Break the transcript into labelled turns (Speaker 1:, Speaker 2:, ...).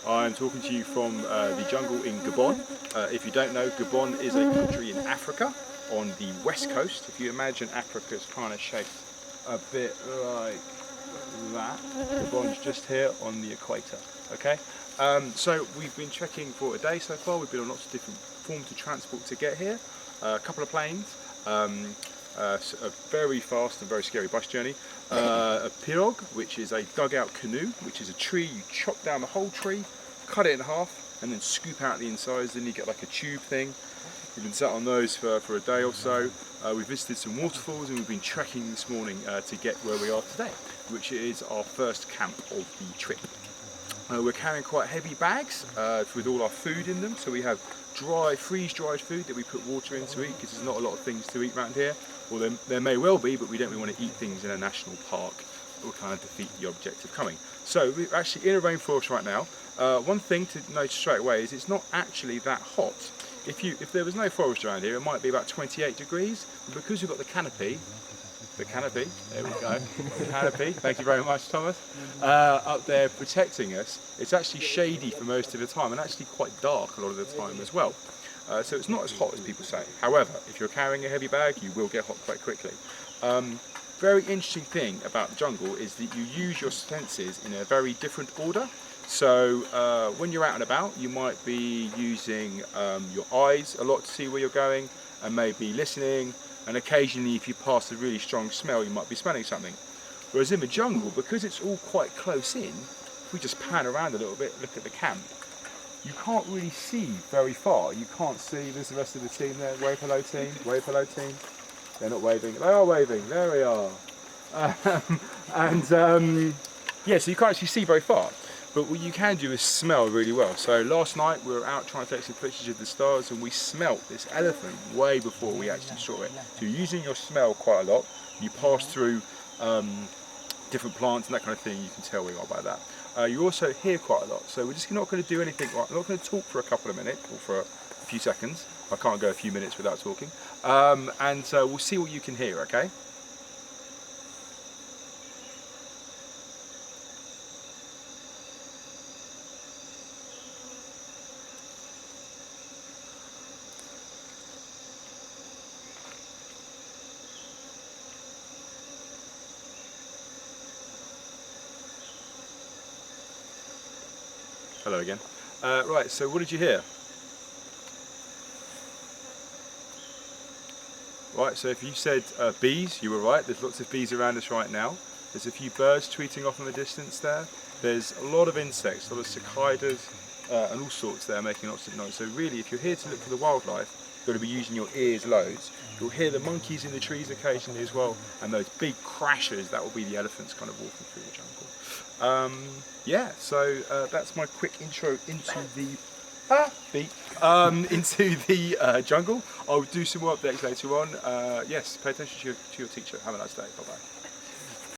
Speaker 1: I'm talking to you from the jungle in Gabon. If you don't know, Gabon is a country in Africa on the west coast. If you imagine Africa's kind of shaped a bit like that, Gabon's just here on the equator. Okay, so we've been trekking for a day so far. We've been on lots of different forms of transport to get here. A couple of planes, a very fast and very scary bus journey, a pirogue, which is a dugout canoe, which is a tree. You chop down the whole tree, cut it in half, and then scoop out the insides. Then you get like a tube thing. We've been sat on those for a day or so. We visited some waterfalls, and we've been trekking this morning to get where we are today, which is our first camp of the trip. We're carrying quite heavy bags with all our food in them, so we have freeze-dried food that we put water in to eat, because there's not a lot of things to eat around here. Well, there may well be, but we don't really want to eat things in a national park. It will kind of defeat the object of coming. So we're actually in a rainforest right now. One thing to note straight away is it's not actually that hot. If there was no forest around here, it might be about 28 degrees, but because we've got the canopy, there we go, the canopy, thank you very much, Thomas, up there protecting us, it's actually shady for most of the time, and actually quite dark a lot of the time as well. So it's not as hot as people say. However, if you're carrying a heavy bag, you will get hot quite quickly. Very interesting thing about the jungle is that you use your senses in a very different order. So when you're out and about, you might be using your eyes a lot to see where you're going, and maybe listening, and occasionally if you pass a really strong smell, you might be smelling something. Whereas in the jungle, because it's all quite close in, if we just pan around a little bit, look at the camp, you can't really see very far. You can't see, there's the rest of the team there. Wave hello team, wave hello team. They're not waving, they are waving, there we are. Yeah, so you can't actually see very far. But what you can do is smell really well. So last night we were out trying to take some pictures of the stars, and we smelt this elephant way before we actually saw it. So you're using your smell quite a lot. You pass through different plants and that kind of thing, you can tell where you are by that. You also hear quite a lot. So we're just not going to do anything right. I'm not going to talk for a couple of minutes or for a few seconds. I can't go a few minutes without talking. We'll see what you can hear, okay? Hello again. Right, so what did you hear? Right, so if you said bees, you were right. There's lots of bees around us right now. There's a few birds tweeting off in the distance there. There's a lot of insects, a lot of cicadas and all sorts there making lots of noise. So really, if you're here to look for the wildlife, you've got to be using your ears loads. You'll hear the monkeys in the trees occasionally as well, and those big crashers, that will be the elephants kind of walking through the jungle. Yeah, so that's my quick intro into the jungle. I'll do some more updates later on. Yes, pay attention to your teacher. Have a nice day. Bye bye.